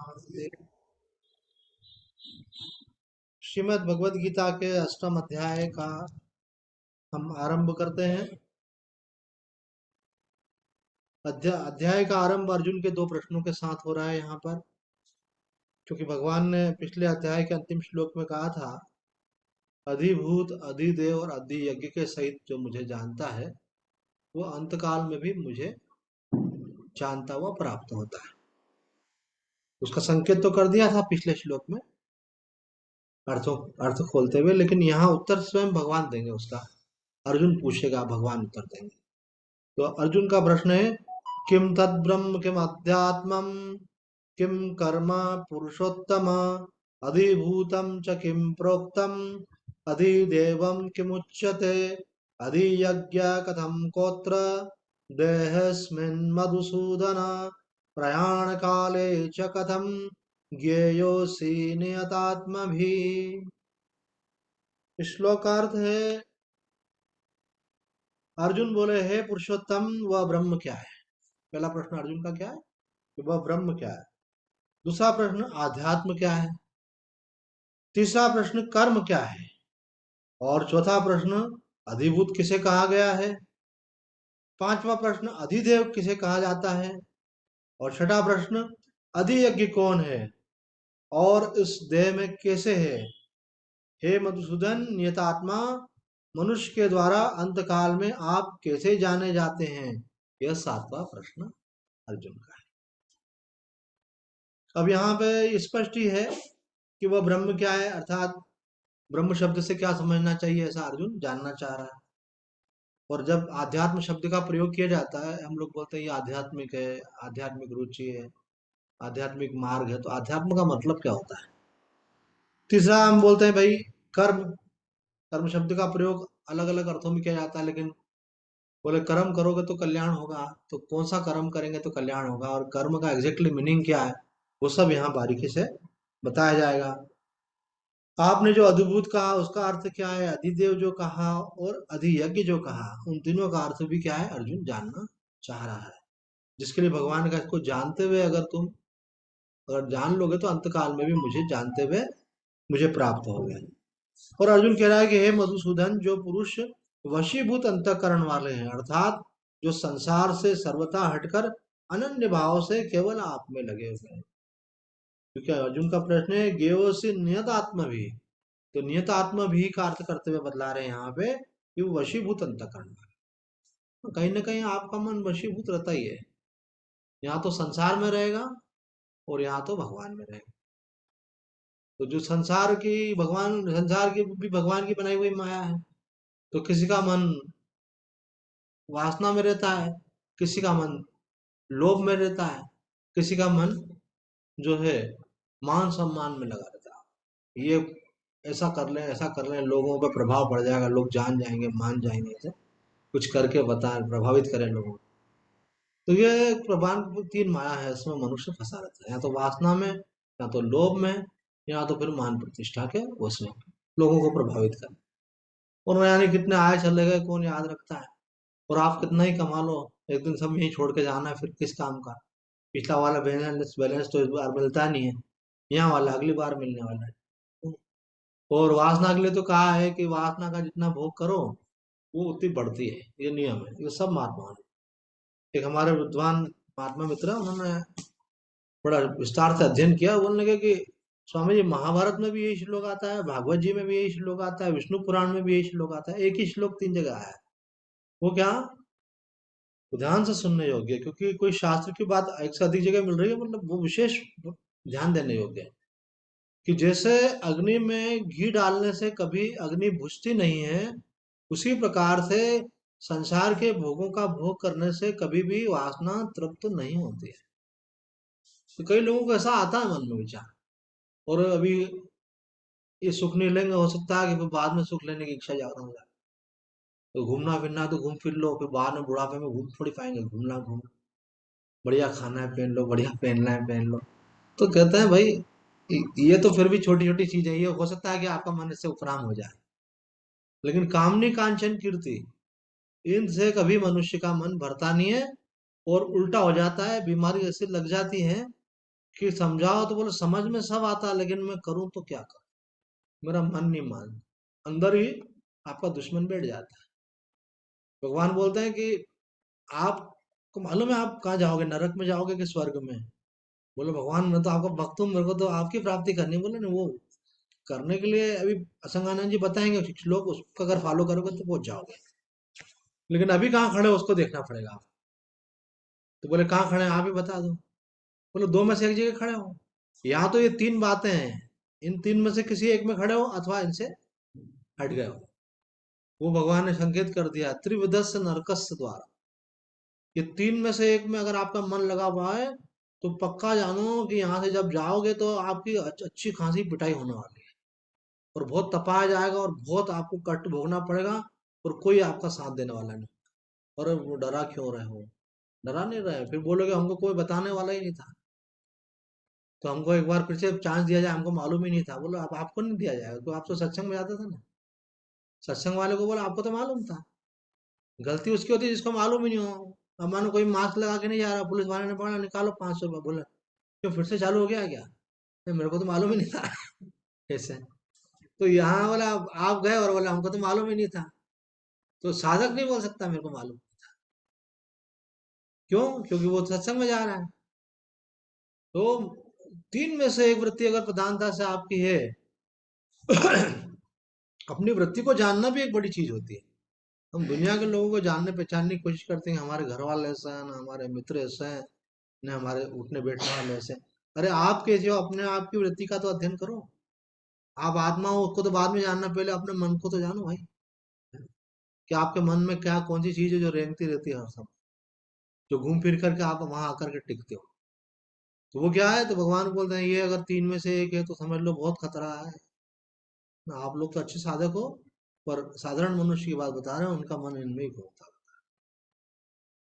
महादेव। श्रीमद् भगवद गीता के अष्टम अध्याय का हम आरंभ करते हैं। अध्याय का आरंभ अर्जुन के दो प्रश्नों के साथ हो रहा है यहाँ पर, क्योंकि भगवान ने पिछले अध्याय के अंतिम श्लोक में कहा था, अधिभूत अधिदेव और अधियज्ञ के सहित जो मुझे जानता है वो अंतकाल में भी मुझे जानता हुआ प्राप्त होता है। उसका संकेत तो कर दिया था पिछले श्लोक में अर्थ खोलते हुए, लेकिन यहाँ उत्तर स्वयं भगवान देंगे उसका। अर्जुन पूछेगा, भगवान उत्तर देंगे। तो अर्जुन का प्रश्न है, किम तद ब्रह्म किम अध्यात्मम किम कर्म पुरुषोत्तम अधिभूतम च किम प्रोक्तम अधिदेवम किमुच्यते अधियज्ञ कथम कोत्र देहस्मिन् मधुसूदन प्रयाण काले च कथम ज्ञेयोऽसि नियतात्मभिः। श्लोकार्थ है, अर्जुन बोले, हे पुरुषोत्तम वह ब्रह्म क्या है। पहला प्रश्न अर्जुन का क्या है कि वह ब्रह्म क्या है। दूसरा प्रश्न आध्यात्म क्या है। तीसरा प्रश्न कर्म क्या है। और चौथा प्रश्न अधिभूत किसे कहा गया है। पांचवा प्रश्न अधिदेव किसे कहा जाता है। और छठा प्रश्न अधियज्ञ कौन है और इस देह में कैसे है। हे मधुसूदन नियतात्मा, मनुष्य के द्वारा अंतकाल में आप कैसे जाने जाते हैं। यह सातवां प्रश्न अर्जुन का है। अब यहाँ पे स्पष्ट ही है कि वह ब्रह्म क्या है, अर्थात ब्रह्म शब्द से क्या समझना चाहिए, ऐसा अर्जुन जानना चाह रहा है। और जब आध्यात्म शब्द का प्रयोग किया जाता है, हम लोग बोलते हैं ये आध्यात्मिक है, आध्यात्मिक रुचि है, आध्यात्मिक मार्ग है, तो आध्यात्म का मतलब क्या होता है। तीसरा हम बोलते हैं भाई कर्म। कर्म शब्द का प्रयोग अलग अलग अर्थों में किया जाता है, लेकिन बोले कर्म करोगे तो कल्याण होगा, तो कौन सा कर्म करेंगे तो कल्याण होगा, और कर्म का एग्जैक्टली मीनिंग क्या है वो सब यहाँ बारीकी से बताया जाएगा। आपने जो अद्भुत कहा उसका अर्थ क्या है, अधिदेव जो कहा और अधियज्ञ जो कहा, उन तीनों का अर्थ भी क्या है अर्जुन जानना चाह रहा है। जिसके लिए भगवान ने कहा, इसको जानते हुए अगर जान लोगे तो अंतकाल में भी मुझे जानते हुए मुझे प्राप्त हो गए। और अर्जुन कह रहा है कि हे मधुसूदन, जो पुरुष वशीभूत अंतःकरण वाले हैं, अर्थात जो संसार से सर्वथा हटकर अनन्य भाव से केवल आप में लगे हुए हैं। क्योंकि अर्जुन का प्रश्न है गेयो से नियत आत्मा भी, तो नियत आत्मा भी का अर्थ करते हुए बदला रहे हैं यहाँ पे कि वो वशीभूत अंतःकरण वाले। तो कहीं ना कहीं आपका मन वशीभूत रहता ही है, यहाँ तो संसार में रहेगा और यहाँ तो भगवान में रहेगा। तो जो संसार की भी भगवान की बनाई हुई माया है। तो किसी का मन वासना में रहता है, किसी का मन लोभ में रहता है, किसी का मन जो है मान सम्मान में लगा रहता है। ये ऐसा कर लें लोगों पर प्रभाव पड़ जाएगा, लोग जान जाएंगे, मान जाएंगे, ऐसे कुछ करके बताएं, प्रभावित करें लोगों को। तो ये प्रधान तीन माया है, इसमें मनुष्य फंसा रहता है, या तो वासना में, या तो लोभ में, या तो फिर मान प्रतिष्ठा के उसमें लोगों को प्रभावित करें। और यानी कितने आए चले गए कौन याद रखता है। और आप कितना ही कमा लो, एक दिन सब यही छोड़ के जाना है, फिर किस काम का। पिछला वाला बैलेंस तो इस बार मिलता नहीं है, यहाँ वाला अगली बार मिलने वाला है। और वासना के लिए तो कहा है कि वासना का जितना भोग करो वो उतनी बढ़ती है, ये नियम है, ये सब महात्मा है। एक हमारे विद्वान महात्मा मित्र है, उन्होंने बड़ा विस्तार से अध्ययन किया। बोलने लगे कि स्वामी जी, महाभारत में भी यही श्लोक आता है, भागवत जी में भी यही श्लोक आता है, विष्णु पुराण में भी यही श्लोक आता है, एक ही श्लोक तीन जगह आया है। वो क्या ध्यान से सुनने योग्य है, क्योंकि कोई शास्त्र की बात एक से अधिक जगह मिल रही है, मतलब वो विशेष ध्यान देने योग्य है। कि जैसे अग्नि में घी डालने से कभी अग्नि बुझती नहीं है, उसी प्रकार से संसार के भोगों का भोग करने से कभी भी वासना तृप्त नहीं होती है। तो कई लोगों को ऐसा आता है मन में विचार, और अभी ये सुख नहीं लेंगे, हो सकता है कि फिर बाद में सुख लेने की इच्छा ज्यादा हो जाए। तो घूमना फिरना तो घूम फिर लो, फिर बाद में बुढ़ापे में घूम थोड़ी पाएंगे। घूम बढ़िया खाना है पहन लो, बढ़िया पहनना है पहन लो। तो कहते हैं भाई ये तो फिर भी छोटी छोटी चीज है, ये हो सकता है कि आपका मन इससे उपराम हो जाए, लेकिन कामनी कांचन कीर्ति, इनसे कभी मनुष्य का मन भरता नहीं है, और उल्टा हो जाता है, बीमारी ऐसी लग जाती है कि समझाओ तो बोले समझ में सब आता है, लेकिन मैं करूं तो क्या करूं, मेरा मन नहीं मान, अंदर ही आपका दुश्मन बैठ जाता है। भगवान बोलते हैं कि आपको मालूम है आप कहाँ जाओगे, नरक में जाओगे कि स्वर्ग में? बोले भगवान मैं तो आपका भक्त हूँ, मेरे को तो आपकी प्राप्ति करनी है। बोले नहीं, वो करने के लिए अभी असंगानंद जी बताएंगे कुछ लोग, उसको अगर फॉलो करोगे तो पहुंच जाओगे, लेकिन अभी कहाँ खड़े हो उसको देखना पड़ेगा आप। तो बोले कहाँ खड़े हैं आप ही बता दो। बोले दो में से एक जगह खड़े हो, यहाँ तो ये तीन बातें हैं, इन तीन में से किसी एक में खड़े हो अथवा इनसे हट गए हो। वो भगवान ने संकेत कर दिया, त्रिविधस्य नरकस्य द्वारा, ये तीन में से एक में अगर आपका मन लगा हुआ है तो पक्का जानो कि यहाँ से जब जाओगे तो आपकी अच्छी खासी पिटाई होने वाली है, और बहुत तपाया जाएगा और बहुत आपको कष्ट भोगना पड़ेगा, और कोई आपका साथ देने वाला नहीं। और वो डरा क्यों रहे हो? डरा नहीं रहे, फिर बोलोगे हमको कोई बताने वाला ही नहीं था, तो हमको एक बार फिर से चांस दिया जाए, हमको मालूम ही नहीं था। बोलो अब आपको नहीं दिया जाएगा, तो आप तो सत्संग में जाते थे ना, सत्संग वाले को बोला आपको तो मालूम था। गलती उसकी होती है जिसको मालूम ही नहीं हो। अब मानो कोई मास्क लगा के नहीं जा रहा, पुलिस वाले ने पकड़ा, निकालो 500 रुपये, बोला क्यों फिर से चालू हो गया क्या? नहीं, मेरे को तो मालूम ही नहीं था। ऐसे तो यहाँ बोला आप गए और बोला हमको तो मालूम ही नहीं था, तो साधक नहीं बोल सकता मेरे को मालूम। क्यों? क्योंकि वो सत्संग में जा रहा है। तो तीन में से एक वृत्ति अगर प्रधानता से आपकी है, अपनी वृत्ति को जानना भी एक बड़ी चीज होती है। हम दुनिया के लोगों को जानने पहचानने की कोशिश करते हैं, हमारे घर वाले ऐसे हैं ना, हमारे मित्र ऐसे हैं ना, हमारे उठने बैठने वाले ऐसे हैं। अरे आप कैसे हो, अपने आप की वृत्ति का तो अध्ययन करो। आप आत्मा हो उसको तो बाद में जानना, पहले अपने मन को तो जानो भाई, कि आपके मन में क्या कौन सी चीज है जो रेंगती रहती है हर समय, जो घूम फिर करके आप वहां आकर के टिकते हो। तो वो क्या है, तो भगवान बोलते हैं ये अगर तीन में से एक है तो समझ लो बहुत खतरा है ना। आप लोग तो अच्छे साधक हो, पर साधारण मनुष्य की बात बता रहे हैं, उनका मन इनमें ही घूमता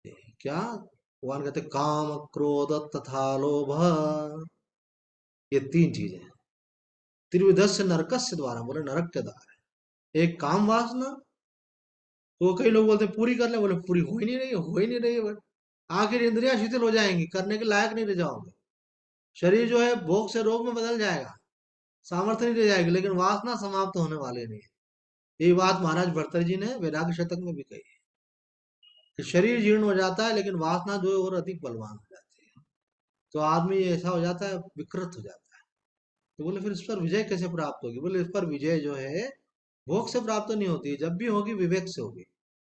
है। क्या भगवान कहते काम क्रोध तथा लोभ, ये तीन चीजें त्रिविधस्य नरकस्य द्वारा, बोले नरक के द्वारा। एक काम वासना, तो कई लोग बोलते हैं पूरी कर ले, बोले पूरी हो ही नहीं रही, हो ही नहीं रही है। आखिर इंद्रियां शिथिल हो जाएंगी, करने के लायक नहीं रह जाओगे, शरीर जो है भोग से रोग में बदल जाएगा, सामर्थ्य नहीं रह जाएगी, लेकिन वासना समाप्त होने वाली नहीं है। यही बात महाराज भर्तृहरि जी ने वैराग्य शतक में भी कही है, कि शरीर जीर्ण हो जाता है लेकिन वासना जो है और अधिक बलवान हो जाती है, तो आदमी ऐसा हो जाता है, विकृत हो जाता है। तो बोले फिर इस पर विजय कैसे प्राप्त होगी? बोले इस पर विजय जो है भोग से प्राप्त नहीं होती, जब भी होगी विवेक से होगी,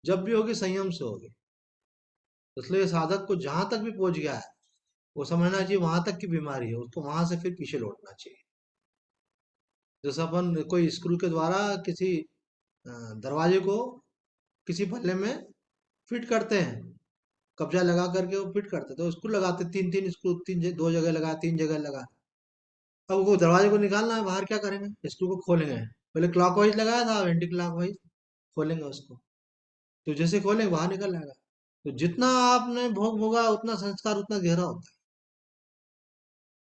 जब भी होगी संयम से होगी। इसलिए साधक को जहां तक भी पहुंच गया है, वो समझना चाहिए वहां तक की बीमारी है, उसको वहां से फिर पीछे लौटना चाहिए। जैसे अपन कोई स्क्रू के द्वारा किसी अ, दरवाजे को किसी पल्ले में फिट करते हैं, कब्जा लगा करके वो फिट करते, तो स्क्रू लगाते, तीन तीन स्क्रू, दो जगह लगा, तीन जगह लगा। अब वो दरवाजे को निकालना है बाहर, क्या करेंगे? स्क्रू को खोलेंगे, पहले क्लॉकवाइज लगाया था, एंटी क्लॉकवाइज खोलेंगे उसको, तो जैसे खोलेंगे बाहर निकल आएगा। तो जितना आपने भोग भोगा उतना संस्कार उतना गहरा होता है।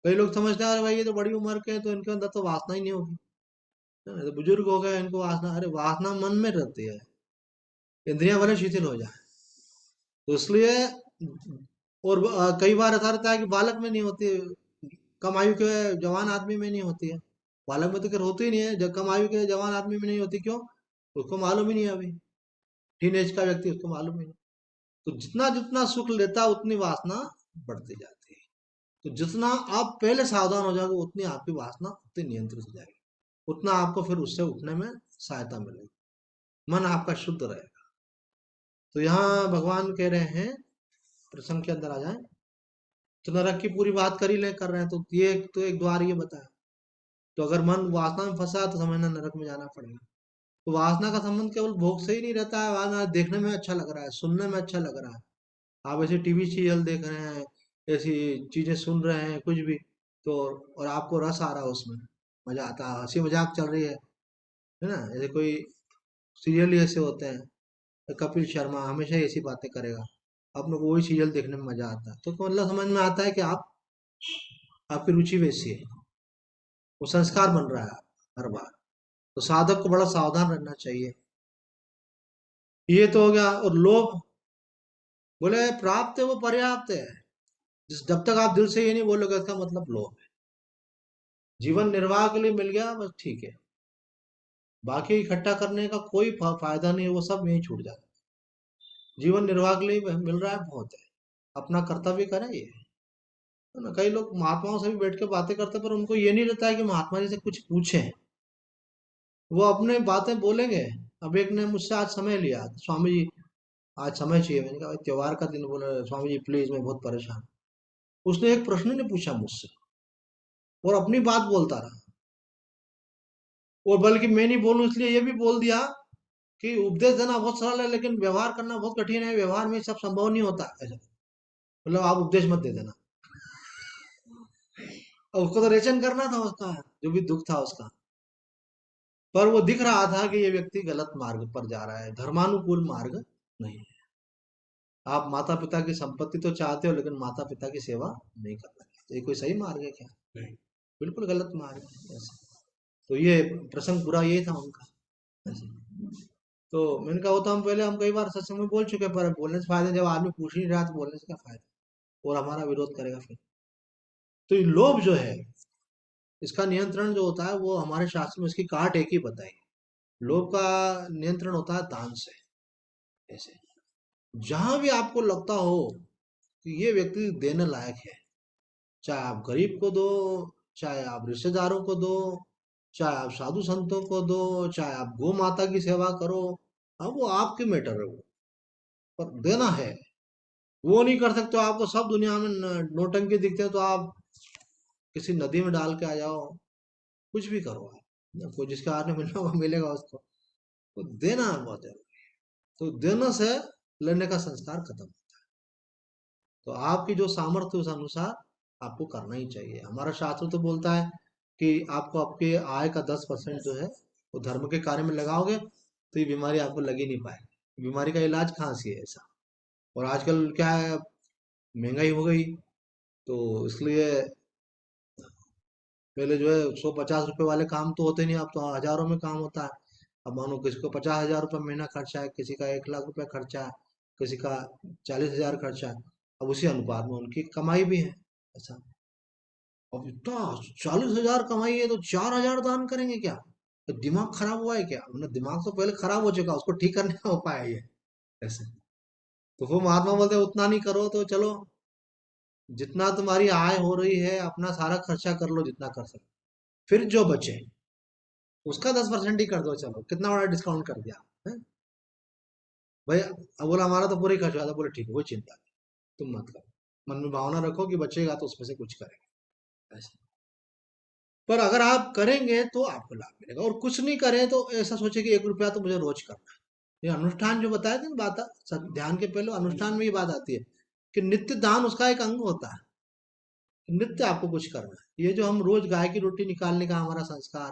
कई लोग समझते हैं अरे भाई ये तो बड़ी उम्र के हैं तो इनके अंदर तो वासना ही नहीं होगी, तो बुजुर्ग हो गए इनको वासना, अरे वासना मन में रहती है, इंद्रियां भले शिथिल हो जाए। तो इसलिए और कई बार ऐसा रहता है कि बालक में नहीं होती, कम आयु के जवान आदमी में नहीं होती है। बालक में तो खैर होती ही नहीं है, जब कम आयु के जवान आदमी में नहीं होती, क्यों? उसको मालूम ही नहीं है अभी, टीन एज का व्यक्ति, उसको मालूम ही नहीं। तो जितना जितना सुख लेता है उतनी वासना बढ़ती जाती है। तो जितना आप पहले सावधान हो जाओगे उतनी आपकी वासना उतनी नियंत्रित हो जाएगी, उतना आपको फिर उससे उठने में सहायता मिलेगी, मन आपका शुद्ध रहेगा। तो यहाँ भगवान कह रहे हैं, प्रसंग के अंदर आ जाए, तो नरक की पूरी बात कर ही ले कर रहे हैं, तो ये तो एक द्वार ये बताया। तो अगर मन वासना में फंसा तो समझना नरक में जाना पड़ेगा। तो वासना का संबंध केवल भोग से ही नहीं रहता है, वासना देखने में अच्छा लग रहा है, सुनने में अच्छा लग रहा है, आप ऐसे टीवी सीरियल देख रहे हैं, ऐसी चीजें सुन रहे हैं कुछ भी, तो और आपको रस आ रहा है उसमें, मजा आता है, हंसी मजाक चल रही है ना, जैसे कोई सीरियल ही ऐसे होते हैं, तो कपिल शर्मा हमेशा ही ऐसी बातें करेगा, अपने को वही सीरियल देखने में मजा आता है, तो मतलब समझ में आता है कि आप आपकी रुचि वैसी है, वो संस्कार बन रहा है हर बार। तो साधक को बड़ा सावधान रहना चाहिए। ये तो हो गया। और लोभ, बोले प्राप्त है वो पर्याप्त है, जब तक आप दिल से ये नहीं बोलोगे इसका मतलब लोभ है। जीवन निर्वाह के लिए मिल गया बस ठीक है, बाकी इकट्ठा करने का कोई फायदा नहीं है, वो सब यहीं छूट जाता है। जीवन निर्वाह के लिए मिल रहा है बहुत है, अपना कर्तव्य करें ये है ना। कई लोग महात्माओं से भी बैठ के बातें करते हैं, पर उनको ये नहीं रहता है कि महात्मा जी से कुछ पूछें, वो अपने बातें बोलेंगे। अब एक ने मुझसे आज समय लिया, स्वामी जी आज समय चाहिए, मैंने कहा "भाई, त्योहार का दिन बोला स्वामी जी प्लीज मैं बहुत परेशान हूं।" उसने एक प्रश्न नहीं पूछा मुझसे और अपनी बात बोलता रहा, और बल्कि मैं नहीं बोलूं इसलिए ये भी बोल दिया कि उपदेश देना बहुत सरल है लेकिन व्यवहार करना बहुत कठिन है, व्यवहार में सब संभव नहीं होता ऐसा, मतलब आप उपदेश मत दे देना। और उसको तो रेचन करना था उसका, जो भी दुख था उसका, पर वो दिख रहा था कि ये व्यक्ति गलत मार्ग पर जा रहा है, धर्मानुकूल मार्ग नहीं है। आप माता पिता की संपत्ति तो चाहते हो लेकिन माता पिता की सेवा नहीं करना, तो ये कोई सही मार्ग है क्या? नहीं, बिल्कुल गलत मार्ग है ऐसे। तो ये प्रसंग पूरा ये था उनका ऐसे। तो मैंने कहा वो तो हम कई बार सत्संग में बोल चुके हैं, पर बोलने से फायदा, जब आदमी पूछ ही नहीं रहा तो बोलने से क्या फायदा, और हमारा विरोध करेगा फिर। तो ये लोभ जो है, इसका नियंत्रण जो होता है वो हमारे शास्त्र में इसकी काट एक ही बताई। लोभ का नियंत्रण होता है दान से ऐसे। जहां भी आपको लगता हो कि ये व्यक्ति देने लायक है, चाहे आप गरीब को दो, चाहे आप रिश्तेदारों को दो, चाहे आप साधु संतों को दो, चाहे आप गौ माता की सेवा करो, अब वो आपके मैटर है वो, पर देना है। वो नहीं कर सकते हो, आपको सब दुनिया में नौटंकी दिखते हैं तो आप किसी नदी में डाल के आ जाओ, कुछ भी करो आप, कोई जिसके हाथ में मिलना वो मिलेगा उसको। तो देना है बहुत जरूरी, तो देने से लेने का संस्कार खत्म। तो आपकी जो सामर्थ्य उस अनुसार आपको करना ही चाहिए। हमारा शास्त्र तो बोलता है कि आपको आपके आय का 10% जो है वो धर्म के कार्य में लगाओगे तो ये बीमारी आपको लग ही नहीं पाएगी। बीमारी का इलाज खांसी है ऐसा। और आजकल क्या है, महंगाई हो गई, तो इसलिए पहले जो है 150 रुपए वाले काम तो होते नहीं, अब तो हजारों में काम होता है। अब मानो किसी को 50,000 रुपये महीना खर्चा है, किसी का 1 लाख रुपए खर्चा है, किसी का 40,000 खर्चा है। अब उसी अनुपात में उनकी कमाई भी है ऐसा। अब इतना 40,000 कमाई है तो 4,000 दान करेंगे क्या? तो दिमाग खराब हुआ है क्या? मतलब दिमाग तो पहले खराब हो चुका, उसको ठीक करने का उपाय है ये ऐसे। तो वो महात्मा बोलते हैं उतना नहीं करो तो चलो, जितना तुम्हारी आय हो रही है अपना सारा खर्चा कर लो जितना कर सकते, फिर जो बचे उसका 10% ही कर दो, चलो कितना बड़ा डिस्काउंट कर दिया है भाई। अब बोला हमारा तो पूरा ही खर्च हुआ था, बोले ठीक है कोई चिंता नहीं, तुम मत करो, मन में भावना रखो कि बचेगा तो उसमें से कुछ करेंगे ऐसे। पर अगर आप करेंगे तो आपको लाभ मिलेगा, और कुछ नहीं करें तो ऐसा सोचे कि 1 रुपया तो मुझे रोज करना है। ये अनुष्ठान जो बताया था ना बात, ध्यान के पहले अनुष्ठान में ये बात आती है कि नित्य दान उसका एक अंग होता है। नित्य आपको कुछ करना है। ये जो हम रोज गाय की रोटी निकालने का हमारा संस्कार,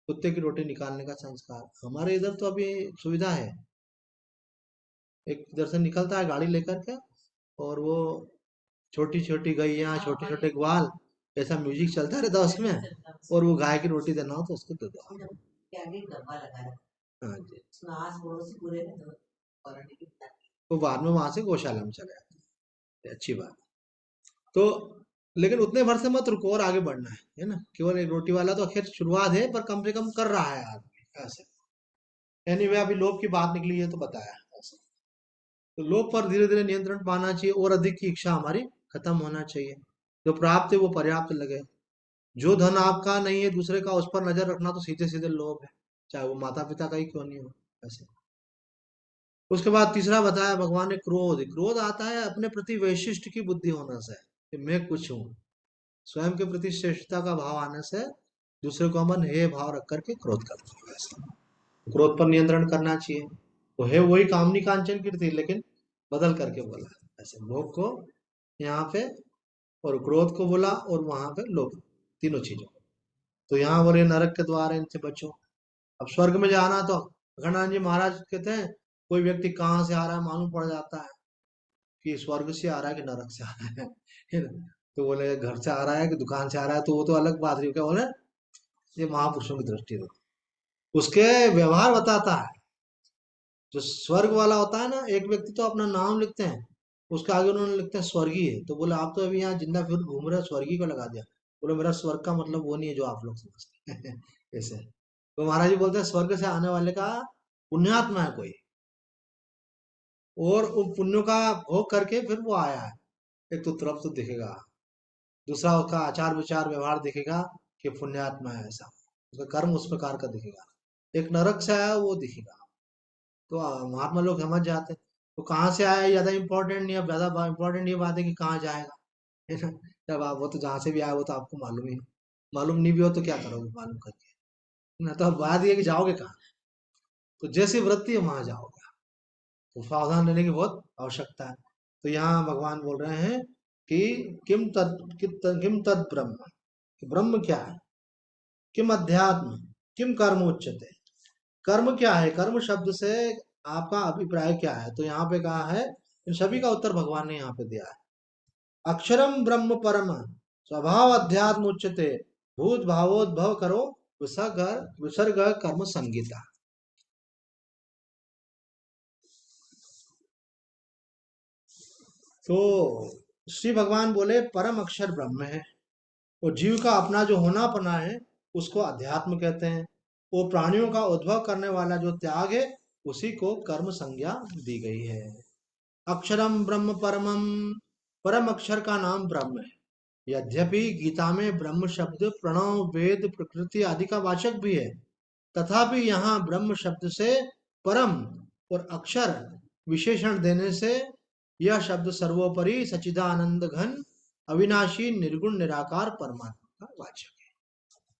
कुत्ते की रोटी निकालने का संस्कार, हमारे इधर तो अभी सुविधा है, एक इधर से निकलता है गाड़ी लेकर के, और वो छोटी छोटी गैया, छोटे छोटे ग्वाल, ऐसा म्यूजिक चलता रहता है उसमें, और वो गाय की रोटी देना हो तो उसको दे दो। हाँ जी। तो बाद में वहां से गौशाला में चले जाते हैं, अच्छी बात। तो लेकिन उतने भर से मत रुको और आगे बढ़ना है ना। केवल एक रोटी वाला तो खैर शुरुआत है, पर कम से कम कर रहा है आदमी ऐसे। एनीवे अभी लोभ की बात निकली है तो बताया ऐसे। तो लोभ पर धीरे धीरे नियंत्रण पाना चाहिए, और अधिक की इच्छा हमारी खत्म होना चाहिए। जो प्राप्त है वो पर्याप्त लगे। जो धन आपका नहीं है दूसरे का, उस पर नजर रखना तो सीधे सीधे लोभ है, चाहे वो माता पिता का ही क्यों नहीं हो ऐसे। उसके बाद तीसरा बताया भगवान ने, क्रोध। क्रोध आता है अपने प्रति वैशिष्ट की बुद्धि होने से, कि मैं कुछ हूँ, स्वयं के प्रति श्रेष्ठता का भाव आने से दूसरे को मन हे भाव रख करके क्रोध करते हैं ऐसे। क्रोध पर नियंत्रण करना चाहिए। तो है वही कामनी कांचन की थी, लेकिन बदल करके बोला ऐसे, लोभ को यहाँ पे और क्रोध को बोला, और वहां पे लोभ, तीनों चीजों। तो यहाँ बोले नरक के द्वार है इनसे बचो। अब स्वर्ग में जाना तो गणनाथ जी महाराज कहते हैं कोई व्यक्ति कहाँ से आ रहा है मालूम पड़ जाता है कि स्वर्ग से आ रहा है कि नरक से आ रहा है ना। तो बोले घर से आ रहा है कि दुकान से आ रहा है तो वो तो अलग बात है, क्या बोले ये महापुरुषों की दृष्टि है, उसके व्यवहार बताता है। जो स्वर्ग वाला होता है ना, एक व्यक्ति तो अपना नाम लिखते हैं, उसके आगे उन्होंने लिखते हैं स्वर्गीय है, तो बोले आप तो अभी यहाँ जिंदा फिर घूम रहे हो, स्वर्गीय को लगा दिया। बोले मेरा स्वर्ग का मतलब वो नहीं है जो आप लोग समझते हैं ऐसे। तो महाराज जी बोलते हैं स्वर्ग से आने वाले का पुण्यात्मा है कोई, और उन पुण्यों का भोग करके फिर वो आया है। एक तो तरफ तो दिखेगा, दूसरा उसका आचार विचार व्यवहार दिखेगा कि पुण्यात्मा है ऐसा, उसका कर्म उस प्रकार का दिखेगा। एक नरक से आया वो दिखेगा। तो महात्मा लोग समझ जाते हैं। तो कहाँ से आया ये ज्यादा इंपॉर्टेंट नहीं है, अब ज्यादा इंपॉर्टेंट ये बात है कि कहाँ जाएगा, है ना। जब आप वो तो जहाँ से भी आया वो तो आपको मालूम ही है। मालूम नहीं भी हो तो क्या करोगे मालूम करके, ना। तो अब बात ये है कि जाओगे कहाँ, तो जैसी वृत्ति है वहां जाओगे। तो सावधान रहने की बहुत आवश्यकता है। तो यहाँ भगवान बोल रहे हैं कि किम तद ब्रह्म, कि ब्रह्म क्या है, किम अध्यात्म, किम कर्म उच्यते। कर्म क्या है, कर्म शब्द से आपका अभिप्राय क्या है, तो यहाँ पे कहा है, इन सभी का उत्तर भगवान ने यहाँ पे दिया है। अक्षरम ब्रह्म परम स्वभाव अध्यात्म उच्यते, भूत भावोद्भव करो विसर्ग विसर्ग कर्म संगीता। तो श्री भगवान बोले परम अक्षर ब्रह्म है, और जीव का अपना जो होना पना है उसको अध्यात्म कहते हैं। वो प्राणियों का उद्भव करने वाला जो त्याग है उसी को कर्म संज्ञा दी गई है। अक्षरम ब्रह्म परमम, परम अक्षर का नाम ब्रह्म है। यद्यपि गीता में ब्रह्म शब्द प्रणव वेद प्रकृति आदि का वाचक भी है, तथापि यहाँ ब्रह्म शब्द से परम और अक्षर विशेषण देने से यह शब्द सर्वोपरि सच्चिदानंद घन अविनाशी निर्गुण निराकार परमात्मा का वाचक है।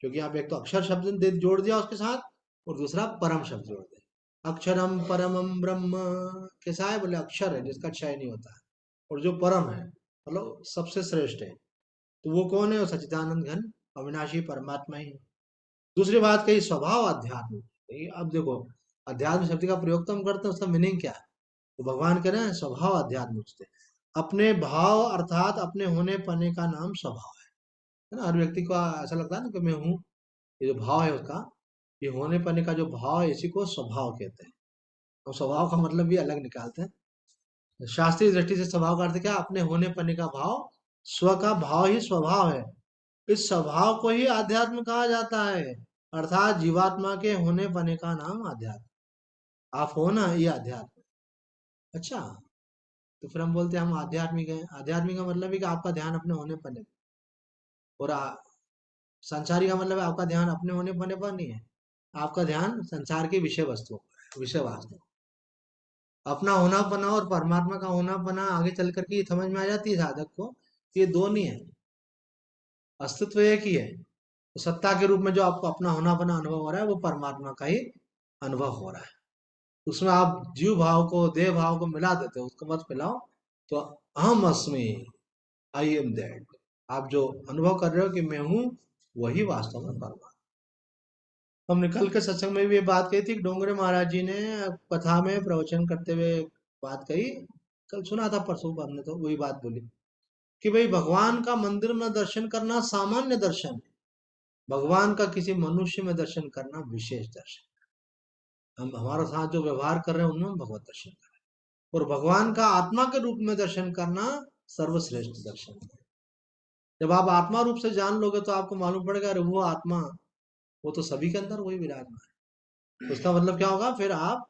क्योंकि आप एक तो अक्षर शब्द जोड़ दिया उसके साथ, और दूसरा परम शब्द जोड़ दिया। अक्षरम परमम ब्रह्म कैसा है, बोले अक्षर है जिसका क्षय नहीं होता है, और जो परम है मतलब सबसे श्रेष्ठ है, तो वो कौन है, वो सच्चिदानंद घन अविनाशी परमात्मा ही है। दूसरी बात कही स्वभाव अध्यात्म। अब देखो, अध्यात्म शब्द का प्रयोग तो हम करते हैं, उसका मीनिंग क्या है, तो भगवान कह रहे हैं स्वभाव अध्यात्म उचते। अपने भाव अर्थात अपने होने पने का नाम स्वभाव है ना। हर व्यक्ति को ऐसा लगता है ना कि मैं हूँ, ये जो भाव है उसका, ये होने पने का जो भाव है इसी को स्वभाव कहते हैं। और स्वभाव का मतलब भी अलग निकालते हैं। शास्त्रीय दृष्टि से स्वभाव का अर्थ क्या, अपने होने पने का भाव, स्व का भाव ही स्वभाव है। इस स्वभाव को ही आध्यात्म कहा जाता है, अर्थात जीवात्मा के होने पने का नाम आध्यात्म। आप हो ना, ये अध्यात्म। अच्छा, तो फिर हम बोलते हैं हम आध्यात्मिक हैं। आध्यात्मिक का मतलब है कि आपका ध्यान अपने होने पने पर, और संसारी का मतलब है आपका ध्यान अपने होने पने पर नहीं है, आपका ध्यान संसार के विषय वस्तुओं पर है, विषय वास्तव। अपना होना पना और परमात्मा का होना पना आगे चल करके ये समझ में आ जाती है साधक को कि ये दो नहीं है, अस्तित्व एक ही है। तो सत्ता के रूप में जो आपको अपना होना अपना अनुभव हो रहा है वो परमात्मा का ही अनुभव हो रहा है। उसमें आप जीव भाव को देह भाव को मिला देते हो, उसको मत मिलाओ। तो अहम अस्मि, आई एम दैट, आप जो अनुभव कर रहे हो कि मैं हूं, वही वास्तव में परमात्मा। हमने कल के सत्संग में भी ये बात कही थी कि डोंगरे महाराज जी ने कथा में प्रवचन करते हुए बात कही, कल सुना था, परसों हमने तो वही बात बोली कि भाई भगवान का मंदिर में दर्शन करना सामान्य दर्शन है, भगवान का किसी मनुष्य में दर्शन करना विशेष दर्शन। हम हमारे साथ जो व्यवहार कर रहे हैं उनमें हम भगवत दर्शन कर रहे हैं, और भगवान का आत्मा के रूप में दर्शन करना सर्वश्रेष्ठ दर्शन है। जब आप आत्मा रूप से जान लोगे तो आपको मालूम पड़ेगा अरे वो आत्मा, वो तो सभी के अंदर वही विराजमान है। उसका मतलब क्या होगा, फिर आप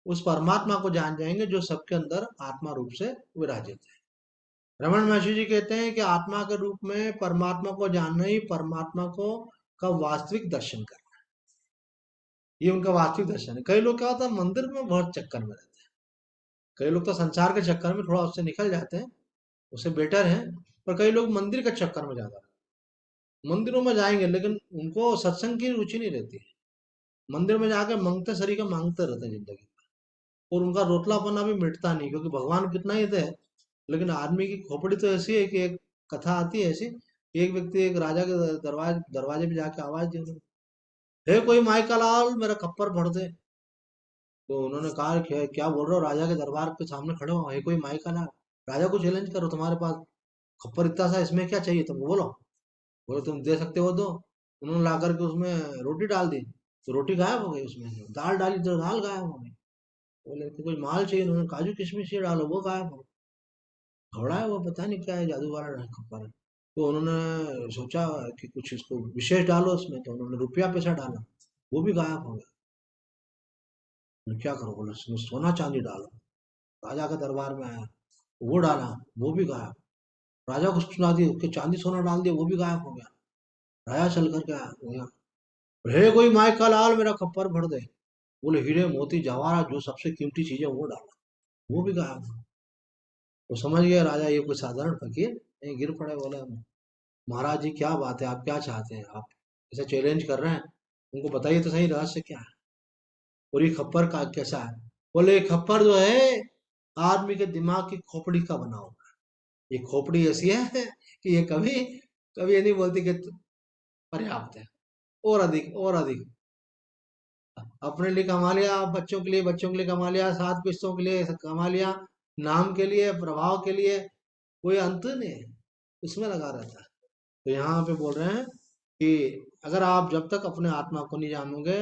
उस परमात्मा को जान जाएंगे जो सबके अंदर आत्मा रूप से विराजित है। रमन महर्षि जी कहते हैं कि आत्मा के रूप में परमात्मा को जानना ही परमात्मा को का वास्तविक दर्शन करना, ये उनका वास्तविक दर्शन है। कई लोग क्या होता है मंदिर में बहुत चक्कर में रहते हैं, कई लोग तो संसार के चक्कर में थोड़ा उससे निकल जाते हैं, उससे बेटर है। पर कई लोग मंदिर के चक्कर में ज्यादा, मंदिरों में जाएंगे लेकिन उनको सत्संग की रुचि नहीं रहती है। मंदिर में जाकर मांगते सरी का मांगते रहते हैं जिंदगी, और उनका रोतलापना भी मिटता नहीं, क्योंकि भगवान कितना ही दे, लेकिन आदमी की खोपड़ी तो ऐसी है कि एक कथा आती है ऐसी, एक व्यक्ति एक राजा के दरवाजे दरवाजे पे जाके आवाज दे, हे कोई माई का लाल मेरा खप्पर भर दे। तो उन्होंने कहा क्या बोल रहे हो, राजा के दरबार के सामने खड़े हो, हे कोई माई का लाल, राजा को चैलेंज करो, तुम्हारे पास खप्पर इतना सा, इसमें क्या चाहिए तुमको, बोलो। बोले तुम दे सकते हो दो। उन्होंने ला करके उसमें रोटी डाल दी, तो रोटी गायब हो गई, उसमें दाल डाली तो दाल गायब हो गई। बोले कि कोई माल चाहिए, उन्होंने काजू किशमिश ये डालो, वो गायब हो गई। घोड़ा है वो, पता नहीं क्या है, जादू वाला खप्पर है। तो उन्होंने सोचा कि कुछ इसको विशेष डालो उसमें, तो उन्होंने रुपया पैसा डाला, वो भी गायब हो गया। बोले, क्या करो? बोले, इसमें सोना चांदी डालो। राजा के दरबार में आया, वो डाला, वो भी गायब। राजा को सुना दी, उसके चांदी सोना डाल दिया, वो भी गायब हो गया। राजा चल करके आया, हो गया, हे कोई माई का लाल, मेरा खप्पर भर दे। बोले, हीरे मोती जवाहरात जो सबसे कीमती चीज है वो डाला, वो भी गायब। वो समझ गया राजा ये कोई साधारण फकीर नहीं, गिर पड़े। बोला, महाराज जी क्या बात है, आप क्या चाहते हैं, आप ऐसे चैलेंज कर रहे हैं, उनको बताइए तो सही रहस्य क्या है, और ये खप्पर का कैसा है? बोले, ये खप्पर जो है आदमी के दिमाग की खोपड़ी का बना होगा। ये खोपड़ी ऐसी है कि ये कभी कभी ये नहीं बोलती कि पर्याप्त है, और अधिक और अधिक। अपने लिए कमा लिया, बच्चों के लिए कमा लिया, सात पिस्तों के लिए कमा लिया, नाम के लिए, प्रभाव के लिए, कोई अंत नहीं है, उसमें लगा रहता है। तो यहाँ पे बोल रहे हैं कि अगर आप जब तक अपने आत्मा को नहीं जानोगे,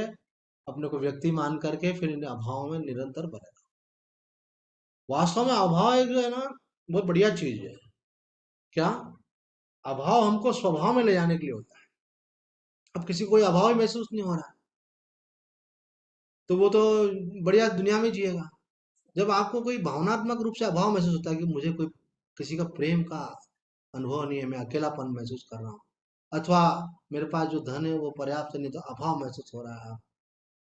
अपने को व्यक्ति मान करके फिर इन अभाव में निरंतर बने। वास्तव में अभाव एक जो है ना, बहुत बढ़िया चीज है। क्या? अभाव हमको स्वभाव में ले जाने के लिए होता है। अब किसी को कोई अभाव ही महसूस नहीं हो रहा है, तो वो तो बढ़िया दुनिया में जिएगा। जब आपको कोई भावनात्मक रूप से अभाव महसूस होता है कि मुझे कोई किसी का प्रेम का अनुभव नहीं है, मैं अकेलापन महसूस कर रहा हूँ, अथवा मेरे पास जो धन है वो पर्याप्त नहीं, तो अभाव महसूस हो रहा है।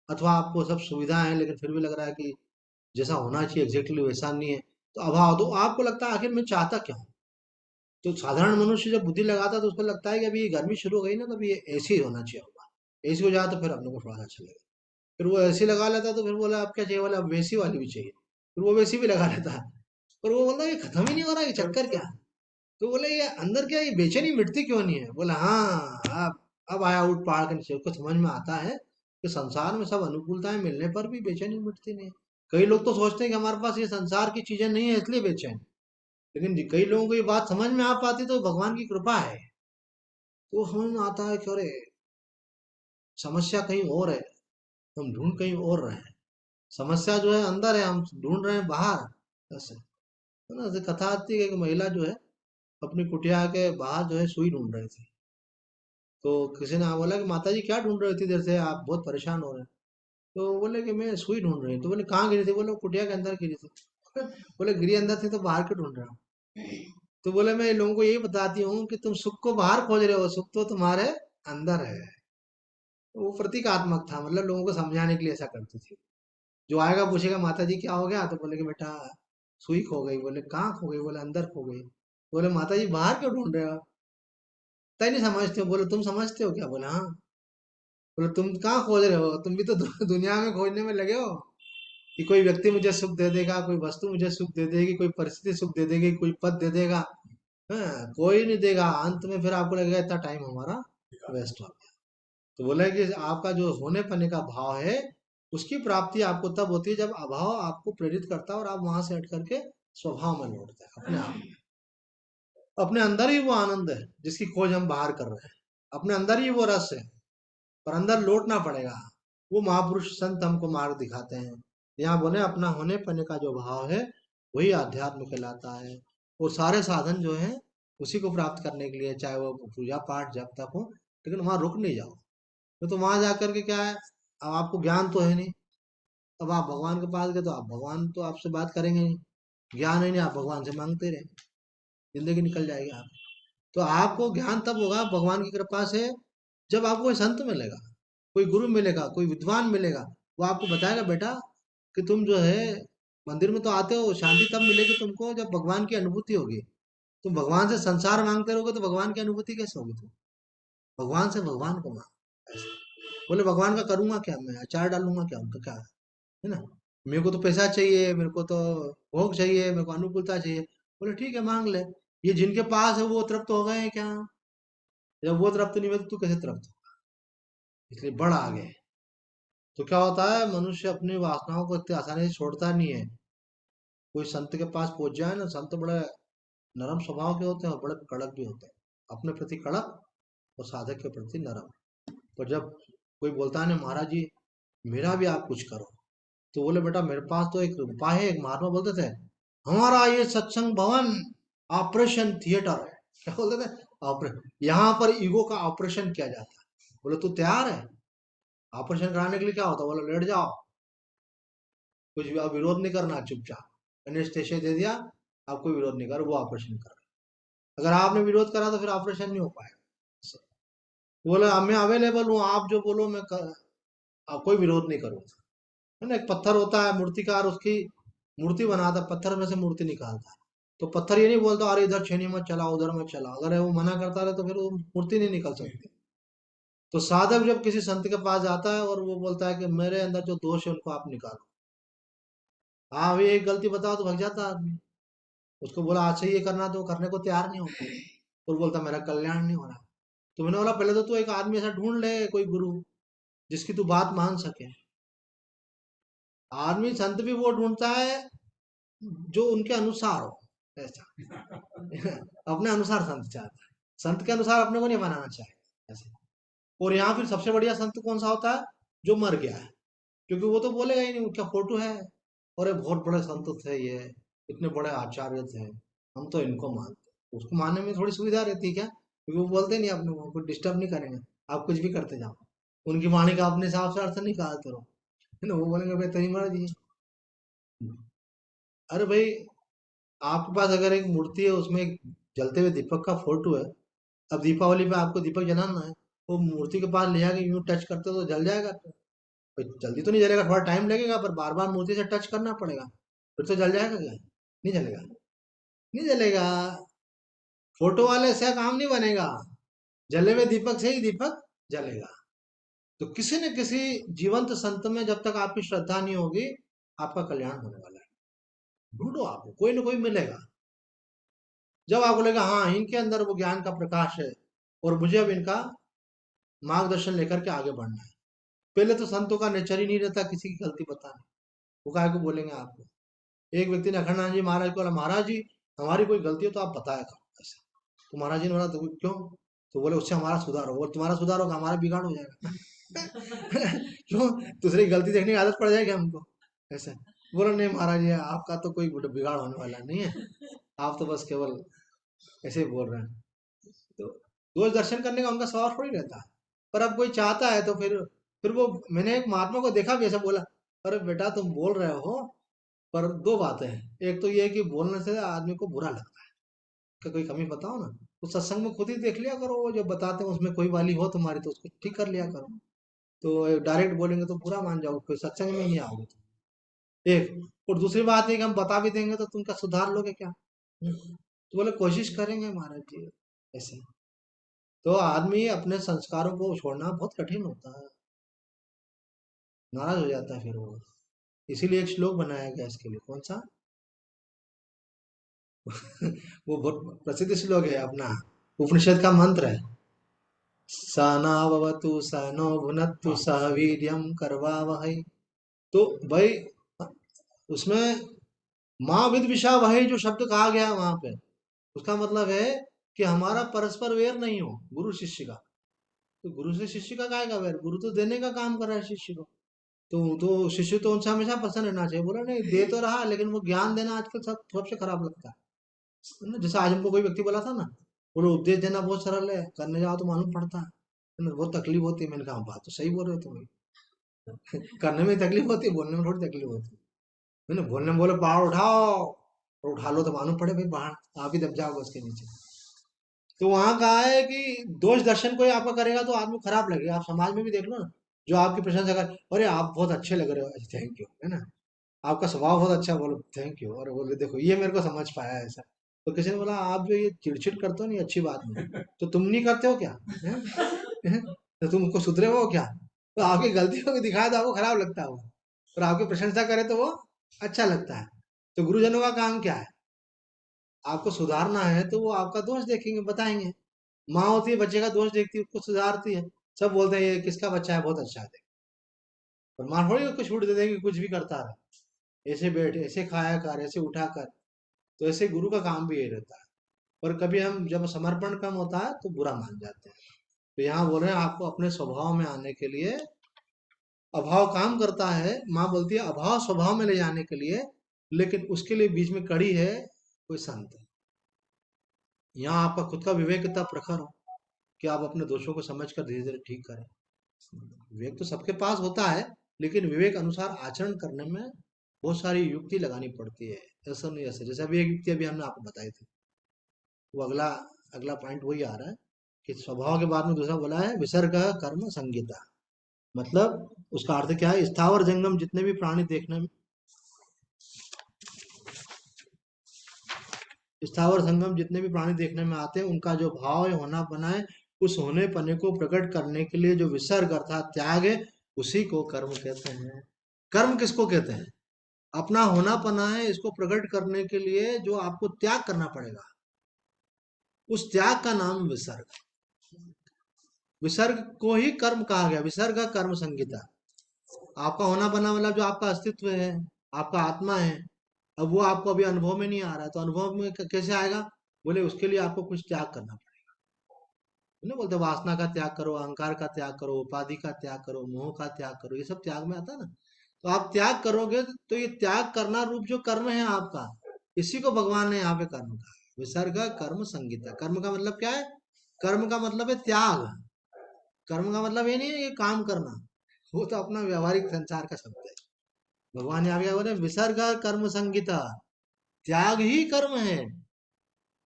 अथवा आपको सब सुविधाएं हैं लेकिन फिर भी लग रहा है कि जैसा होना चाहिए एग्जैक्टली वैसा नहीं है, तो अभाव। तो आपको लगता है आखिर मैं चाहता क्या हूँ? तो साधारण मनुष्य जब बुद्धि लगाता है तो उसको लगता है कि अभी ये गर्मी शुरू हो गई ना, तो अभी ये एसी होना चाहिए होगा, एसी हो जाए तो फिर अपने को थोड़ा सा अच्छा लगेगा। फिर वो एसी लगा लेता है, तो फिर बोला अब क्या चाहिए? बोला अब वैसी वाली भी चाहिए, फिर वो वैसी भी लगा लेता है। पर वो बोलता है ये खत्म ही नहीं हो रहा, ये चक्कर क्या है? तो बोले, ये अंदर क्या, ये बेचैनी मिटती क्यों नहीं है? बोला, हाँ, अब आया ऊट पहाड़ के नीचे, उसको समझ में आता है कि संसार में सब अनुकूलताएं मिलने पर भी बेचैनी मिटती नहीं है। कई लोग तो सोचते हैं कि हमारे पास ये संसार की चीजें नहीं है इसलिए बेचैन, लेकिन कई लोगों को ये बात समझ में आ पाती तो भगवान की कृपा है। तो समझ में आता है कि अरे समस्या कहीं और है, हम ढूंढ कहीं और रहे हैं। समस्या जो है अंदर है, हम ढूंढ रहे हैं बाहर। ऐसे है ना, ऐसे कथा आती है कि एक महिला जो है अपनी कुटिया के बाहर जो है सुई ढूंढ रही थी। तो किसी ने बोला कि माता जी क्या ढूंढ रहे थे देर से, आप बहुत परेशान हो रहे हैं। तो बोले कि मैं सुई ढूंढ रही हूँ। तो बोले कहाँ गिरी थी? बोले कुटिया के अंदर गिरी थी। बोले गिरी अंदर थी तो बाहर क्यों ढूंढ रहा हूँ? तो बोले मैं लोगों को यही बताती हूँ कि तुम सुख को बाहर खोज रहे हो, सुख तो तुम्हारे अंदर है। तो वो प्रतीकात्मक था, मतलब लोगों को समझाने के लिए ऐसा करती थी। जो आएगा पूछेगा माता जी क्या हो गया, तो बोले कि बेटा सुई खो गई। बोले कहाँ खो गई? बोले अंदर खो गई। बोले माता जी बाहर क्यों ढूंढ रहे हो? तय नहीं समझते हो? बोले तुम समझते हो क्या? बोले हाँ। बोले तुम कहाँ खोज रहे हो, तुम भी तो दुनिया में खोजने में लगे हो कि कोई व्यक्ति मुझे सुख दे देगा, कोई वस्तु मुझे सुख दे देगी, कोई परिस्थिति सुख दे देगी, कोई पद दे देगा। हाँ, कोई नहीं देगा, अंत में फिर आपको लगेगा इतना टाइम हमारा वेस्ट हो गया। तो बोला कि आपका जो होने पने का भाव है, उसकी प्राप्ति आपको तब होती है जब अभाव आपको प्रेरित करता है और आप वहां से हट करके स्वभाव में लौटते हैं अपने आप। अपने अंदर ही वो आनंद है जिसकी खोज हम बाहर कर रहे हैं, अपने अंदर ही वो रस है, पर अंदर लौटना पड़ेगा। वो महापुरुष संत हमको मार्ग दिखाते हैं। यहाँ बोले अपना होने पने का जो भाव है वही आध्यात्म कहलाता है। और सारे साधन जो है उसी को प्राप्त करने के लिए, चाहे वो पूजा पाठ जब तक हो, लेकिन वहां रुक नहीं जाओ। तो वहां जाकर के क्या है, अब आपको ज्ञान तो है नहीं, अब आप भगवान के पास गए तो आप भगवान तो आपसे बात करेंगे नहीं, ज्ञान है नहीं, आप भगवान से मांगते रहे, जिंदगी निकल जाएगी आप। तो आपको ज्ञान तब होगा भगवान की कृपा से, जब आपको कोई संत मिलेगा, कोई गुरु मिलेगा, कोई विद्वान मिलेगा। वो आपको बताएगा बेटा कि तुम जो है मंदिर में तो आते हो, शांति तब मिलेगी तुमको जब भगवान की अनुभूति होगी। तुम भगवान से संसार मांगते रहोगे तो भगवान की अनुभूति कैसे होगी? तुम भगवान से भगवान को मांग ऐसे। बोले भगवान का करूंगा क्या, मैं अचार डालूंगा क्या, तो क्या है ना, मेरे को तो पैसा चाहिए, मेरे को तो भोग चाहिए, मेरे को अनुकूलता चाहिए। बोले ठीक है मांग ले, ये जिनके पास है वो तृप्त हो गए हैं क्या? जब वो तृप्त नहीं हुए तो तू कैसे तृप्त हो? इसलिए बढ़ आगे। तो क्या होता है, मनुष्य अपनी वासनाओं को इतनी आसानी से छोड़ता नहीं है। कोई संत के पास पहुंच जाए ना, संत बड़े नरम स्वभाव के होते हैं और बड़े कड़क भी होते हैं, अपने प्रति कड़क और साधक के प्रति नरम। पर जब कोई बोलता है ना महाराज जी मेरा भी आप कुछ करो, तो बोले बेटा मेरे पास तो एक उपाय है। एक महात्मा बोलते थे, हमारा ये सत्संग भवन ऑपरेशन थिएटर है। क्या बोलते थे? ऑपरेशन। यहाँ पर ईगो का ऑपरेशन किया जाता है। बोले तू तैयार है ऑपरेशन कराने के लिए? क्या होता है? बोले लेट जाओ, कुछ भी, अब विरोध नहीं करना, चुपचाप एनेस्थेसिया दे दिया, आप कोई विरोध नहीं करो, वो ऑपरेशन कर रहे हैं। अगर आपने विरोध करा तो फिर ऑपरेशन नहीं हो पाएगा। बोले मैं अवेलेबल हूँ, आप जो बोलो मैं आप कोई विरोध नहीं करूंगा। है ना? एक पत्थर होता है मूर्तिकार, उसकी मूर्ति बनाता है, पत्थर में से मूर्ति निकालता है। तो पत्थर ये नहीं बोलता अरे इधर छेनी मत चला, उधर मत चला, अगर वो मना करता रहे तो फिर वो मूर्ति नहीं निकल सकती। तो साधक जब किसी संत के पास जाता है और वो बोलता है कि मेरे अंदर जो दोष है उनको आप निकालो, हाँ भाई एक गलती बताओ, तो भग जाता है आदमी। उसको बोला आज से ये करना, तो वो करने को तैयार नहीं होता, और बोलता मेरा कल्याण नहीं हो रहा। तो मैंने बोला पहले तो तू एक आदमी ऐसा ढूंढ ले, कोई गुरु जिसकी तू बात मान सके। आदमी संत भी वो ढूंढता है जो उनके अनुसार हो, ऐसा। अपने अनुसार संत चाहता है, संत के अनुसार अपने को नहीं बनाना चाहे ऐसे। और यहाँ फिर सबसे बढ़िया संत कौन सा होता है? जो मर गया है, क्योंकि वो तो बोलेगा ही नहीं क्या फोटो है, और ये बहुत बड़े संत थे, ये इतने बड़े आचार्य थे, हम तो इनको मानते हैं। उसको मानने में थोड़ी सुविधा रहती है क्या, क्योंकि वो बोलते नहीं अपने को, कुछ डिस्टर्ब नहीं करेंगे, आप कुछ भी करते जाओ, उनकी वाणी का अपने हिसाब से अर्थ निकालते रहो, है ना? वो बोलेंगे भाई तेरी मर्जी है। अरे भाई, आपके पास अगर एक मूर्ति है, उसमें एक जलते हुए दीपक का फोटो है, अब दीपावली पे आपको दीपक जलाना है, वो मूर्ति के पास ले जाके यूं टच करते हो तो जल जाएगा? भाई जल्दी तो नहीं जलेगा, थोड़ा टाइम लगेगा, पर बार बार मूर्ति से टच करना पड़ेगा, फिर तो जल जाएगा क्या? नहीं जलेगा, नहीं जलेगा। फोटो वाले से काम नहीं बनेगा, जले हुए दीपक से ही दीपक जलेगा। तो किसी न किसी जीवंत संत में जब तक आपकी श्रद्धा नहीं होगी, आपका कल्याण होने वाला है। ढूंढो, आपको कोई ना कोई मिलेगा। जब आपको लगेगा हाँ इनके अंदर वो ज्ञान का प्रकाश है, और मुझे अब इनका मार्गदर्शन लेकर के आगे बढ़ना है। पहले तो संतों का नेचर ही नहीं रहता किसी की गलती बताने, वो काहे को बोलेंगे आपको। एक व्यक्ति ने अखंडानंद जी महाराज को बोला, महाराज जी हमारी कोई गलती हो तो आप बताया करो ऐसे। तो महाराज जी ने बोला तो क्यों? तो बोले उससे हमारा सुधार हो। बोले तुम्हारा सुधार होगा, हमारा बिगाड़ हो जाएगा। क्यों? दूसरे की गलती देखने की आदत पड़ जाएगी हमको ऐसे। बोले नहीं महाराज जी, आपका तो कोई बिगाड़ होने वाला नहीं है, आप तो बस केवल ऐसे ही बोल रहे हैं। तो दोष दर्शन करने का उनका स्वभाव थोड़ी रहता है। पर अब कोई चाहता है तो फिर वो, मैंने एक महात्मा को देखा भी ऐसा बोला, अरे बेटा तुम बोल रहे हो, पर दो बातें हैं, एक तो ये है कि बोलने से आदमी को बुरा लगता है, कि कोई कमी बताओ ना, तो सत्संग में खुद ही देख लिया करो, वो जो बताते हैं उसमें कोई वाली हो तुम्हारी तो उसको ठीक कर लिया करो। तो डायरेक्ट बोलेंगे तो बुरा मान जाओगे, कोई सत्संग में ही नहीं आओगे तुम। एक और दूसरी बात है कि हम बता भी देंगे तो तुमका सुधार लोगे क्या? तो बोले कोशिश करेंगे महाराज जी ऐसे। तो आदमी अपने संस्कारों को छोड़ना बहुत कठिन होता है, नाराज हो जाता है फिर वो। इसीलिए एक श्लोक बनाया गया इसके लिए, कौन सा? वो बहुत प्रसिद्ध श्लोक है अपना, उपनिषद का मंत्र है, सहनाववतु सहनो भुनक्तु सह वीर्यं करवावहै। तो भाई उसमें माँ विद विषावहै जो शब्द कहा गया है वहां पे, उसका मतलब है कि हमारा परस्पर वेर नहीं हो गुरु शिष्य का। तो गुरु से शिष्य का काहे का वेर? गुरु तो देने का काम कर रहा है शिष्य को, तो शिष्य तो उनसे हमेशा प्रसन्न रहना चाहिए। बोला नहीं दे तो रहा, लेकिन वो ज्ञान देना आजकल सब सबसे खराब लगता है ना। जैसे आज हमको कोई व्यक्ति बोला था ना, बोलो उपदेश देना बहुत सरल है, करने जाओ तो मालूम पड़ता है ना, बहुत तकलीफ होती है। मैंने कहा बात तो सही बोल रहे हो तुम, करने में तकलीफ होती है, बोलने में थोड़ी तकलीफ होती है ना। बोलने में बोले पहाड़ उठाओ, और उठा लो तो मालूम पड़े भाई पहाड़ आप ही दब जाओगे उसके नीचे। तो वहां कहा है कि दोष दर्शन कोई आपका करेगा तो आदमी खराब लगेगा। आप समाज में भी देख लो ना, जो आपकी प्रशंसा कर, अरे आप बहुत अच्छे लग रहे हो, थैंक यू, है ना, आपका स्वभाव बहुत अच्छा, बोलो थैंक यू, और बोले देखो ये मेरे को समझ पाया ऐसा। तो किसी ने बोला आप जो ये चिड़चिड़ करते हो नहीं अच्छी बात नहीं, तो तुम नहीं करते हो क्या? हैं? हैं? तो तुमको सुधरे हो क्या? तो आपकी गलतियों को दिखाया तो आपको खराब लगता है वो, और आपकी प्रशंसा करे तो वो अच्छा लगता है। तो गुरुजनों का काम क्या है? आपको सुधारना है तो वो आपका दोष देखेंगे, बताएंगे। माँ होती है बच्चे का दोष देखती है, उसको सुधारती है। सब बोलते हैं ये किसका बच्चा है, बहुत अच्छा है, पर माँ थोड़ी उसको छूट दे देंगे कुछ भी करता रहे, ऐसे बैठ ऐसे खाया कर ऐसे उठा कर। तो ऐसे गुरु का काम भी ये रहता है। पर कभी हम जब समर्पण कम होता है तो बुरा मान जाते हैं। तो यहाँ बोल रहे हैं आपको अपने स्वभाव में आने के लिए अभाव काम करता है। माँ बोलती है अभाव स्वभाव में ले जाने के लिए, लेकिन उसके लिए बीच में कड़ी है, कोई संत। यहाँ आपका खुद का विवेक इतना प्रखर हो कि आप अपने दोषों को समझकर धीरे धीरे ठीक करें। विवेक तो सबके पास होता है, लेकिन विवेक अनुसार आचरण करने में बहुत सारी युक्ति लगानी पड़ती है। ऐसा नहीं ऐसा, जैसे अभी एक युक्ति अभी हमने आपको बताई थी, वो अगला अगला पॉइंट वही आ रहा है कि स्वभाव के बाद में दूसरा बोला है विसर्ग कर्म संगीता। मतलब उसका अर्थ क्या है, स्थावर जंगम जितने भी प्राणी देखने में, स्थावर संगम जितने भी प्राणी देखने में आते हैं, उनका जो भाव है, होना पना है, उस होने पने को प्रकट करने के लिए जो विसर्ग अर्थात त्याग है, उसी को कर्म कहते हैं। कर्म किसको कहते हैं? अपना होना पना है, इसको प्रकट करने के लिए जो आपको त्याग करना पड़ेगा, उस त्याग का नाम विसर्ग। विसर्ग को ही कर्म कहा गया, विसर्ग कर्म संगीता। आपका होना बना मतलब जो आपका अस्तित्व है, आपका आत्मा है, अब वो आपको अभी अनुभव में नहीं आ रहा है, तो अनुभव में कैसे आएगा? बोले उसके लिए आपको कुछ त्याग करना पड़ेगा। ना बोलते वासना का त्याग करो, अहंकार का त्याग करो, उपाधि का त्याग करो, मोह का त्याग करो, ये सब त्याग में आता है ना। तो आप त्याग करोगे तो ये त्याग करना रूप जो कर्म है आपका, इसी को भगवान ने यहाँ पे कर्म कहा। विसर्ग कर्म संगीता। कर्म का मतलब क्या है? कर्म का मतलब है त्याग। कर्म का मतलब ये नहीं है ये काम करना, वो तो अपना व्यवहारिक संसार का शब्द है। भगवान यहाँ क्या बोले, विसर्ग कर्म संगीता। त्याग ही कर्म है।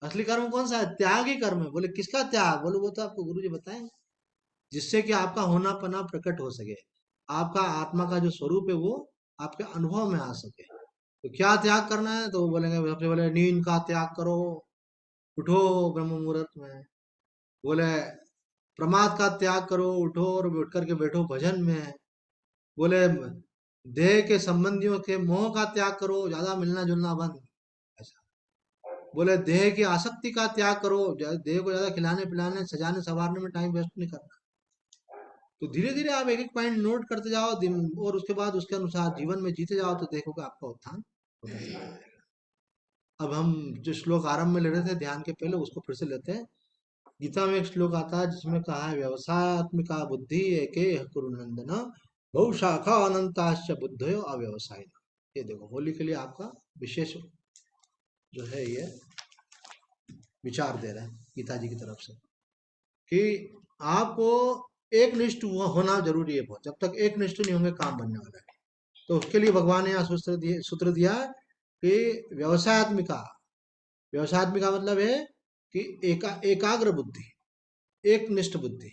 असली कर्म कौन सा है? त्याग ही कर्म है। बोले किसका त्याग? बोले वो तो आपको गुरु जी बताएंगे, जिससे कि आपका होना पना प्रकट हो सके, आपका आत्मा का जो स्वरूप है वो आपके अनुभव में आ सके। तो क्या त्याग करना है? तो वो बोलेंगे, सबसे बोले नींद का त्याग करो, उठो ब्रह्म मुहूर्त में। बोले प्रमाद का त्याग करो, उठो और उठ करके बैठो भजन में। बोले देह के संबंधियों के मोह का त्याग करो, ज्यादा मिलना जुलना बंद। ऐसा बोले देह की आसक्ति का त्याग करो, देह को ज्यादा खिलाने पिलाने सजाने संवारने में टाइम वेस्ट नहीं करना। तो धीरे धीरे आप एक एक पॉइंट नोट करते जाओ दिन, और उसके बाद उसके अनुसार जीवन में जीते जाओ, तो देखोगे आपका उत्थान होता चला जाएगा। अब हम जो श्लोक आरंभ में ले रहे थे ध्यान के पहले, उसको फिर से लेते हैं। गीता में एक श्लोक आता है जिसमें कहा है, व्यवसायत्मिका बुद्धि एके कुरु नंदन, बहुशाखा अनंताश्च बुद्धयो अव्यवसायिन। ये देखो होली के लिए आपका विशेष जो है ये विचार दे रहे हैं गीता जी की तरफ से, कि आपको एक निष्ठ होना जरूरी है बहुत। जब तक एक निष्ठ नहीं होंगे काम बनने वाला है। तो उसके लिए भगवान ने यहाँ सूत्र दिया कि व्यवसायत्मिका। व्यवसायत्मिका मतलब है कि एकाग्र बुद्धि, एक निष्ठ बुद्धि।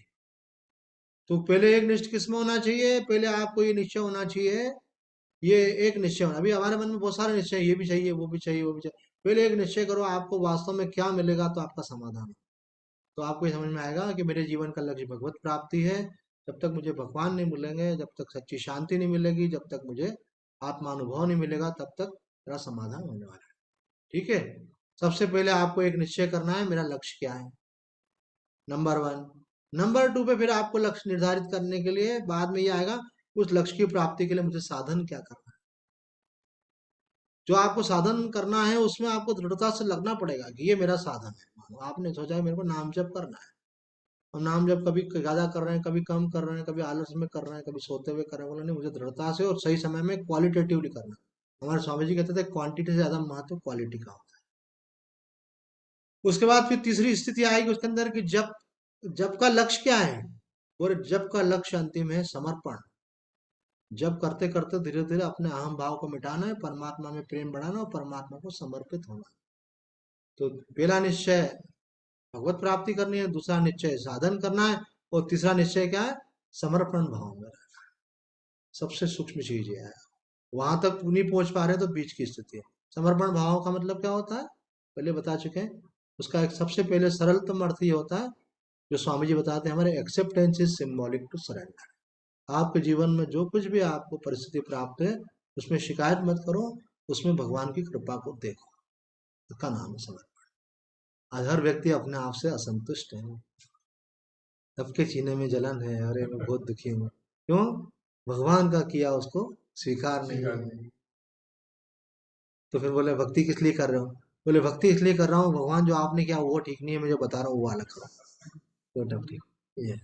तो पहले एक निष्ठ किसमें होना चाहिए? पहले आपको ये निश्चय होना चाहिए, ये एक निश्चय होना। अभी हमारे मन में बहुत सारे निश्चय, ये भी चाहिए वो भी चाहिए वो भी चाहिए। पहले एक निश्चय करो आपको वास्तव में क्या मिलेगा, तो आपका समाधान है। तो आपको ये समझ में आएगा कि मेरे जीवन का लक्ष्य भगवत प्राप्ति है। जब तक मुझे भगवान नहीं मिलेंगे, जब तक सच्ची शांति नहीं मिलेगी, जब तक मुझे आत्मानुभव नहीं मिलेगा, तब तक मेरा समाधान होने वाला है। ठीक है। सबसे पहले आपको एक निश्चय करना है, मेरा लक्ष्य क्या है, नंबर वन। नंबर टू पे फिर आपको लक्ष्य निर्धारित करने के लिए बाद में ये आएगा, उस लक्ष्य की प्राप्ति के लिए मुझे साधन क्या करना है। जो आपको साधन करना है उसमें आपको दृढ़ता से लगना पड़ेगा कि ये मेरा साधन है। मानो आपने सोचा है मेरे को नाम जप करना है, और नाम जब कभी ज्यादा कर रहे हैं, कभी कम कर रहे हैं, कभी आलस में कर रहे हैं, कभी सोते हुए कर रहे हैं। बोले नहीं, मुझे दृढ़ता से और सही समय में क्वालिटेटिवली करना है। हमारे स्वामी जी कहते थे क्वांटिटी से ज्यादा महत्व क्वालिटी का होता है। उसके बाद फिर तीसरी स्थिति आएगी उसके अंदर कि जब जब का लक्ष्य क्या है? और जब का लक्ष्य अंतिम है समर्पण। जब करते करते धीरे धीरे अपने अहम भाव को मिटाना है, परमात्मा में प्रेम बढ़ाना और परमात्मा को समर्पित होना। तो पहला निश्चय भगवत प्राप्ति करनी है, दूसरा निश्चय साधन करना है, और तीसरा निश्चय क्या है? समर्पण भाव में। सबसे सूक्ष्म चीज ये है। वहां तक नहीं पहुंच पा रहे तो बीच की स्थिति है। समर्पण भाव का मतलब क्या होता है, पहले बता चुके हैं। उसका एक सबसे पहले सरलतम अर्थ ये होता है, जो स्वामी जी बताते हैं हमारे, acceptance is symbolic to surrender. आपके जीवन में जो कुछ भी आपको परिस्थिति प्राप्त है, उसमें शिकायत मत करो, उसमें भगवान की कृपा को देखो। इसका नाम है समर्पण। आज हर व्यक्ति अपने आप से असंतुष्ट है, सबके सीने में जलन है, अरे मैं बहुत दुखी हूँ। क्यों? भगवान का किया उसको स्वीकार नहीं है। तो फिर बोले भक्ति किस लिए कर रहे हो? बोले भक्ति इसलिए कर रहा हूँ, भगवान जो आपने किया वो ठीक नहीं है, मैं जो बता रहा हूँ वो अलग करो। तो तब ठीक ये।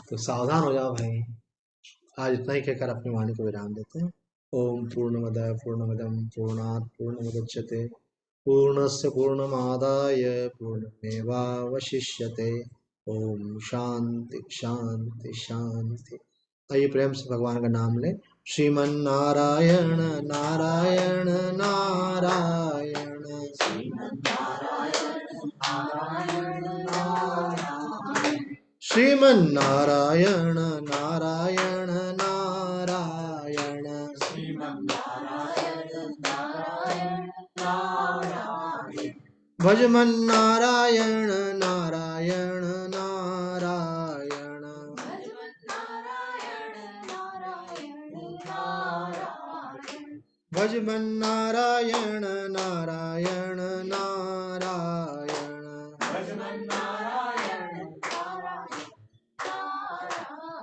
तो सावधान हो जाओ भाई। आज इतना ही कहकर अपनी वाणी को विराम देते हैं। ओम पूर्णमद पूर्णमदम पूर्णात् पूर्णमुदच्यते पूर्णस्य पूर्णमादाय पूर्णमेवावशिष्यते। ओम शांति शांति शांति। आइए प्रेम से भगवान का नाम लें। श्रीमन नारायण नारायण नारायण, श्रीमन नारायण नारायण नारायण, भजमन नारायण नारायण नारायण, भजमन नारायण नारायण नारायण,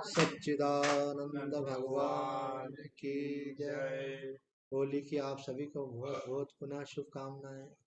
सच्चिदानंद भगवान की जय। होली की आप सभी को बहुत बहुत पुनः शुभकामनाएं।